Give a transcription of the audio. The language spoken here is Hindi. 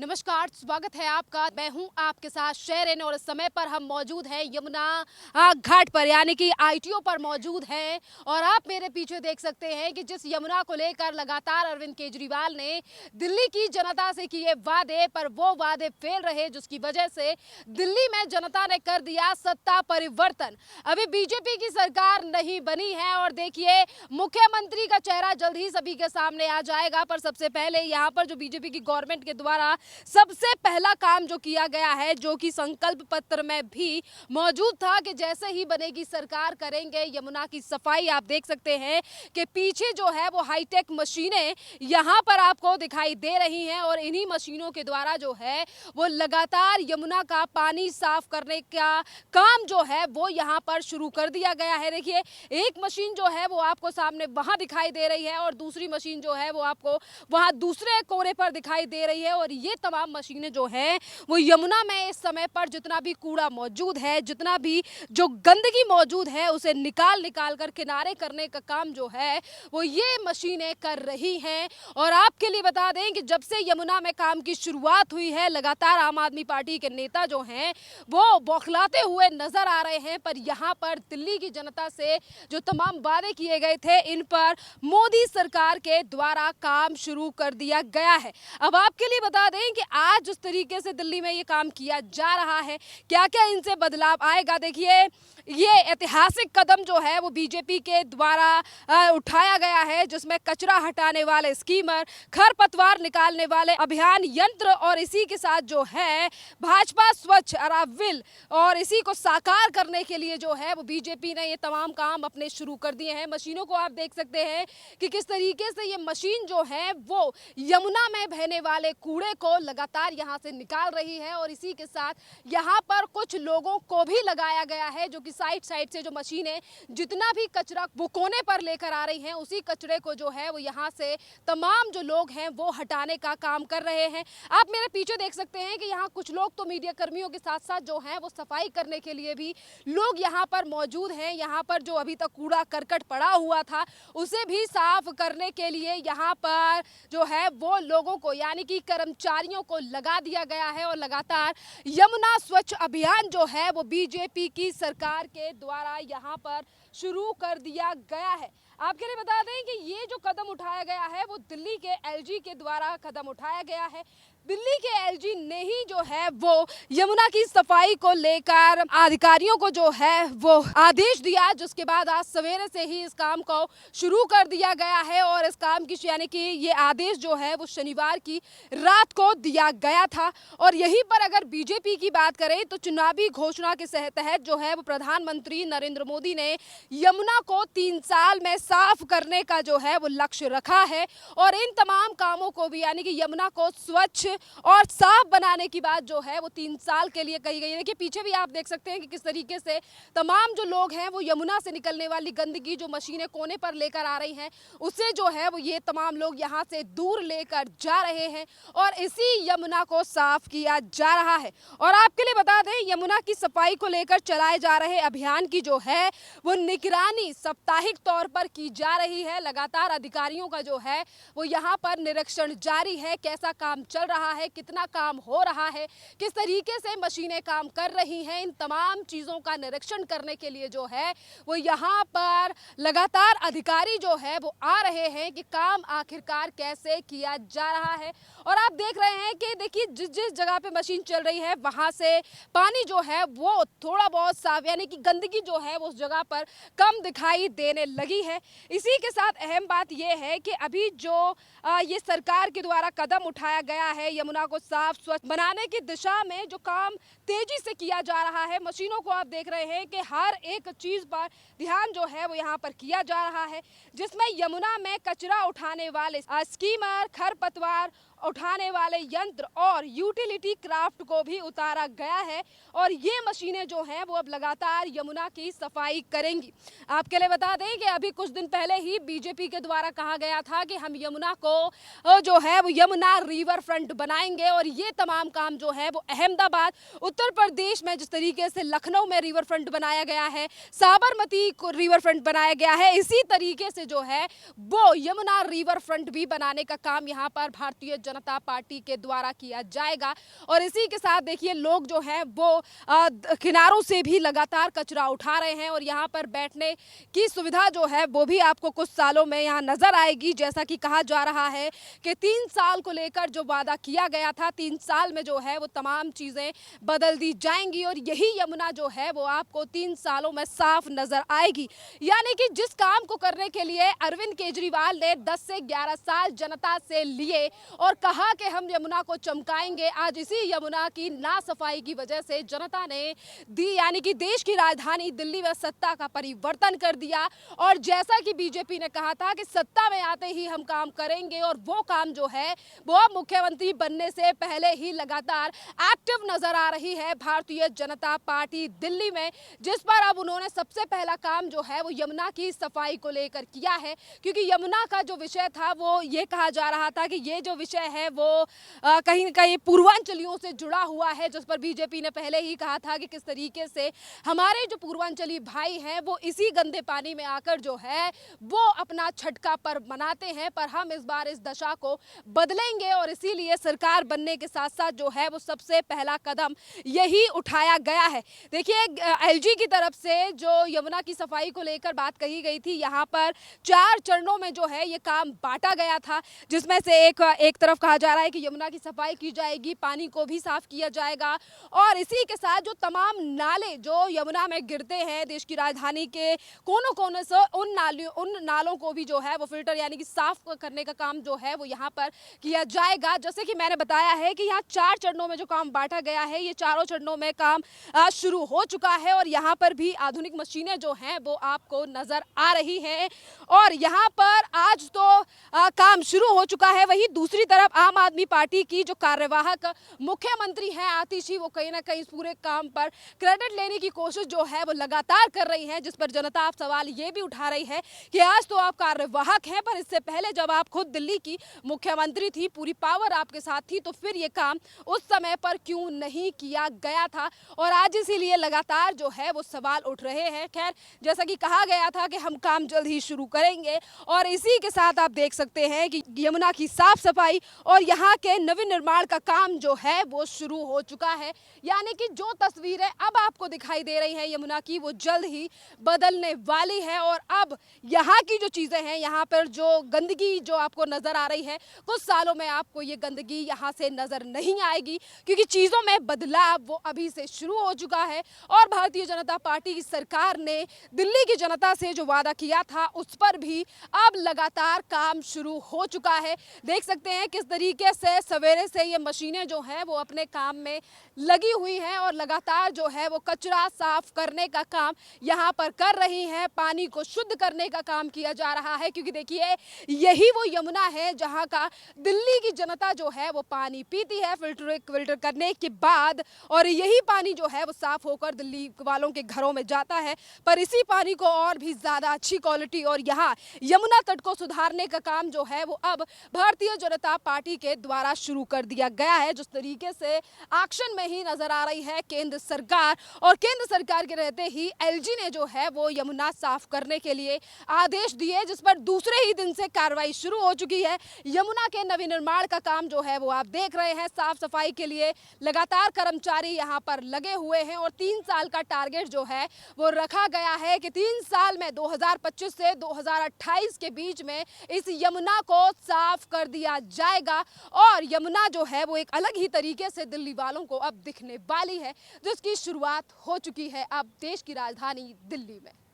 नमस्कार, स्वागत है आपका। मैं हूं आपके साथ शेरिन और इस समय पर हम मौजूद हैं यमुना घाट पर, यानी कि आईटीओ पर मौजूद हैं। और आप मेरे पीछे देख सकते हैं कि जिस यमुना को लेकर लगातार अरविंद केजरीवाल ने दिल्ली की जनता से किए वादे, पर वो वादे फेल रहे, जिसकी वजह से दिल्ली में जनता ने कर दिया सत्ता परिवर्तन। अभी बीजेपी की सरकार नहीं बनी है और देखिए मुख्यमंत्री का चेहरा जल्द ही सभी के सामने आ जाएगा। पर सबसे पहले यहाँ पर जो बीजेपी की गवर्नमेंट के द्वारा सबसे पहला काम जो किया गया है, जो कि संकल्प पत्र में भी मौजूद था कि जैसे ही बनेगी सरकार करेंगे यमुना की सफाई। आप देख सकते हैं कि पीछे जो है वो हाईटेक मशीनें यहां पर आपको दिखाई दे रही हैं और इन्हीं मशीनों के द्वारा जो है वो लगातार यमुना का पानी साफ करने का काम जो है वो यहां पर शुरू कर दिया गया है। देखिए एक मशीन जो है वो आपको सामने वहां दिखाई दे रही है और दूसरी मशीन जो है वो आपको वहां दूसरे कोने पर दिखाई दे रही है। और ये तमाम मशीनें जो हैं वो यमुना में इस समय पर जितना भी कूड़ा मौजूद है, जितना भी जो गंदगी मौजूद है, उसे निकाल कर किनारे करने का काम जो है वो ये मशीनें कर रही हैं। और आपके लिए बता दें कि जब से यमुना में काम की शुरुआत हुई है, लगातार आम आदमी पार्टी के नेता जो हैं वो बौखलाते हुए नजर आ रहे हैं। पर यहाँ पर दिल्ली की जनता से जो तमाम वादे किए गए थे, इन पर मोदी सरकार के द्वारा काम शुरू कर दिया गया है। अब आपके लिए बता दें कि आज जिस तरीके से दिल्ली में ये काम किया जा रहा है, क्या क्या इनसे बदलाव आएगा। देखिए ये ऐतिहासिक कदम जो है वो बीजेपी के द्वारा उठाया गया है, जिसमें कचरा हटाने वाले स्कीमर, खरपतवार निकालने वाले अभियान यंत्र और इसी के साथ जो है भाजपा स्वच्छ अराविल, और इसी को साकार करने के लिए जो है वो बीजेपी ने ये तमाम काम अपने शुरू कर दिए हैं। मशीनों को आप देख सकते हैं कि किस तरीके से ये मशीन जो है वो यमुना में बहने वाले कूड़े को लगातार यहाँ से निकाल रही है। और इसी के साथ यहाँ पर कुछ लोगों को भी लगाया गया है, जो कि साइड से जो मशीनें जितना भी कचरा वो कोने पर लेकर आ रही हैं, उसी कचरे को जो है वो यहाँ से तमाम जो लोग हैं वो हटाने का काम कर रहे हैं। आप मेरे पीछे देख सकते हैं कि यहाँ कुछ लोग तो मीडिया कर्मियों के साथ साथ जो हैं वो सफाई करने के लिए भी लोग यहाँ पर मौजूद हैं। यहाँ पर जो अभी तक कूड़ा करकट पड़ा हुआ था उसे भी साफ करने के लिए यहाँ पर जो है वो लोगों को, यानी कि कर्मचारियों को लगा दिया गया है। और लगातार यमुना स्वच्छ अभियान जो है वो बीजेपी की सरकार के द्वारा यहाँ पर शुरू कर दिया गया है। आपके लिए बता दें कि ये जो कदम उठाया गया है वो दिल्ली के एलजी के द्वारा कदम उठाया गया है। दिल्ली के एलजी ने ही जो है वो यमुना की सफाई को लेकर अधिकारियों को जो है वो आदेश दिया, जिसके बाद आज सवेरे से ही इस काम को शुरू कर दिया गया है। और इस काम की, यानी कि ये आदेश जो है वो शनिवार की रात को दिया गया था। और यहीं पर अगर बीजेपी की बात करें तो चुनावी घोषणा के तहत जो है वो प्रधानमंत्री नरेंद्र मोदी ने यमुना को 3 साल में साफ करने का जो है वो लक्ष्य रखा है। और इन तमाम कामों को भी, यानी कि यमुना को स्वच्छ और साफ बनाने की बात जो है वो 3 साल के लिए कही गई है। देखिए पीछे भी आप देख सकते हैं कि किस तरीके से तमाम जो लोग हैं वो यमुना से निकलने वाली गंदगी जो मशीनें कोने पर लेकर आ रही हैं, उसे जो है वो ये तमाम लोग यहाँ से दूर लेकर जा रहे हैं और इसी यमुना को साफ किया जा रहा है। और आपके लिए बता दें, यमुना की सफाई को लेकर चलाए जा रहे अभियान की जो है वो निगरानी साप्ताहिक तौर पर की जा रही है। लगातार अधिकारियों का जो है वो यहाँ पर निरीक्षण जारी है, कैसा काम चल रहा है, कितना काम हो रहा है, किस तरीके से मशीनें काम कर रही हैं। इन तमाम चीज़ों का निरीक्षण करने के लिए जो है वो यहाँ पर लगातार अधिकारी जो है वो आ रहे हैं कि काम आखिरकार कैसे किया जा रहा है। और आप देख रहे हैं कि देखिए जिस जगह पे मशीन चल रही है वहाँ से पानी जो है वो थोड़ा बहुत साफ, यानी कि गंदगी जो है वो उस जगह पर कम दिखाई देने लगी है। इसी के साथ अहम बात यह है कि अभी जो ये सरकार के द्वारा कदम उठाया गया है यमुना को साफ स्वच्छ बनाने की दिशा में, जो काम तेजी से किया जा रहा है, मशीनों को आप देख रहे हैं कि हर एक चीज पर ध्यान जो है वो यहाँ पर किया जा रहा है, जिसमें यमुना में कचरा उठाने वाले स्कीमर, खरपतवार उठाने वाले यंत्र और यूटिलिटी क्राफ्ट को भी उतारा गया है। और ये मशीनें जो हैं वो अब लगातार यमुना की सफाई करेंगी। आपके लिए बता दें कि अभी कुछ दिन पहले ही बीजेपी के द्वारा कहा गया था कि हम यमुना को जो है वो यमुना रिवर फ्रंट बनाएंगे। और ये तमाम काम जो है वो अहमदाबाद, उत्तर प्रदेश में जिस तरीके से लखनऊ में रिवर फ्रंट बनाया गया है, साबरमती को रिवर फ्रंट बनाया गया है, इसी तरीके से जो है वो यमुना रिवर फ्रंट भी बनाने का काम यहाँ पर भारतीय जनता पार्टी के द्वारा किया जाएगा। और इसी के साथ देखिए लोग जो हैं वो किनारों से भी लगातार कचरा उठा रहे हैं और यहाँ पर बैठने की सुविधा जो है वो भी आपको कुछ सालों में यहाँ नजर आएगी। जैसा कि कहा जा रहा है कि 3 साल को लेकर जो वादा किया गया था, 3 साल में जो है वो तमाम चीजें बदल दी जाएंगी और यही यमुना जो है वो आपको 3 सालों में साफ नजर आएगी। यानी कि जिस काम को करने के लिए अरविंद केजरीवाल ने 10 से 11 साल जनता से लिए और कहा कि हम यमुना को चमकाएंगे, आज इसी यमुना की ना सफाई की वजह से जनता ने दी, यानी कि देश की राजधानी दिल्ली में सत्ता का परिवर्तन कर दिया। और जैसा कि बीजेपी ने कहा था कि सत्ता में आते ही हम काम करेंगे और वो काम जो है वो मुख्यमंत्री बनने से पहले ही लगातार एक्टिव नजर आ रही है भारतीय जनता पार्टी दिल्ली में, जिस पर अब उन्होंने सबसे पहला काम जो है वो यमुना की सफाई को लेकर किया है। क्योंकि यमुना का जो विषय था वो ये कहा जा रहा था कि ये जो विषय है वो कहीं न कहीं पूर्वांचलियों से जुड़ा हुआ है, जिस पर बीजेपी ने पहले ही कहा था कि किस तरीके से हमारे जो पूर्वांचली भाई हैं वो इसी गंदे पानी में आकर जो है वो अपना छठ का पर्व मनाते हैं। पर हम इस बार इस दशा को बदलेंगे और इसीलिए सरकार बनने के साथ साथ जो है वो सबसे पहला कदम यही उठाया गया है। देखिए एलजी की तरफ से जो यमुना की सफाई को लेकर बात कही गई थी, यहाँ पर 4 चरणों में जो है ये काम बांटा गया था, जिसमें से एक तरफ कहा जा रहा है कि यमुना की सफाई की जाएगी, पानी को भी साफ किया जाएगा और इसी के साथ जो तमाम नाले जो यमुना में गिरते हैं देश की राजधानी के कोनों कोने से उन नालों को भी जो है वो फिल्टर यानी कि साफ करने का काम जो है वो यहाँ पर किया जाएगा। जैसे कि मैंने बताया है कि यहाँ 4 चरणों में जो काम बांटा गया है, ये चारों चरणों में काम शुरू हो चुका है और यहाँ पर भी आधुनिक मशीनें जो हैं वो आपको नजर आ रही हैं और यहाँ पर आज तो काम शुरू हो चुका है। वहीं दूसरी तरफ आम आदमी पार्टी की जो कार्यवाहक मुख्यमंत्री हैं आतिशी, वो कहीं ना कहीं इस पूरे काम पर क्रेडिट लेने की कोशिश जो है वो लगातार कर रही है, जिस पर जनता आप सवाल ये भी उठा रही है कि आज तो आप कार्यवाहक हैं, पर इससे पहले जब आप खुद दिल्ली की मुख्यमंत्री थी, पूरी पावर आपके साथ थी, तो फिर ये काम उस समय पर क्यों नहीं किया गया था। और आज इसीलिए लगातार जो है वो सवाल उठ रहे हैं। खैर, जैसा कि कहा गया था कि हम काम जल्द ही शुरू करेंगे और इसी के साथ आप देख सकते हैं कि यमुना की साफ सफाई और यहाँ के नवीन निर्माण का काम जो है वो शुरू हो चुका है। यानी कि जो तस्वीरें अब आपको दिखाई दे रही हैं यमुना की, वो जल्द ही बदलने वाली है और अब यहाँ की जो चीजें हैं, यहाँ पर जो गंदगी जो आपको नजर आ रही है, कुछ सालों में आपको ये गंदगी यहाँ से नजर नहीं आएगी, क्योंकि चीजों में बदलाव वो अभी से शुरू हो चुका है। और भारतीय जनता पार्टी की सरकार ने दिल्ली की जनता से जो वादा किया था उस पर भी अब लगातार काम शुरू हो चुका है। देख सकते हैं किस तरीके से सवेरे से ये मशीनें जो हैं वो अपने काम में लगी हुई हैं और लगातार जो है वो कचरा साफ करने का काम यहाँ पर कर रही हैं, पानी को शुद्ध करने का काम किया जा रहा है। क्योंकि देखिए यही वो यमुना है जहाँ का दिल्ली की जनता जो है वो पानी पीती है फिल्टर करने के बाद, और यही पानी जो है वो साफ होकर दिल्ली वालों के घरों में जाता है। पर इसी पानी को और भी ज्यादा अच्छी क्वालिटी और यहाँ यमुना तट को सुधारने का काम जो है वो अब भारतीय जनता पार्टी के द्वारा शुरू कर दिया गया है। जिस तरीके से एक्शन में ही नजर आ रही है केंद्र सरकार, और केंद्र सरकार के रहते ही एलजी ने जो है वो यमुना साफ करने के लिए आदेश दिए, जिस पर दूसरे ही दिन से कार्रवाई शुरू हो चुकी है। यमुना के नवीनिर्माण का काम जो है वो आप देख रहे हैं, साफ सफाई के लिए लगातार कर्मचारी यहाँ पर लगे हुए हैं और 3 साल का टारगेट जो है वो रखा गया है कि 3 साल में 2025 से 2028 के बीच में इस यमुना को साफ कर दिया जाएगा और यमुना जो है वो एक अलग ही तरीके से दिल्ली वालों को अब दिखने वाली है, जिसकी शुरुआत हो चुकी है अब देश की राजधानी दिल्ली में।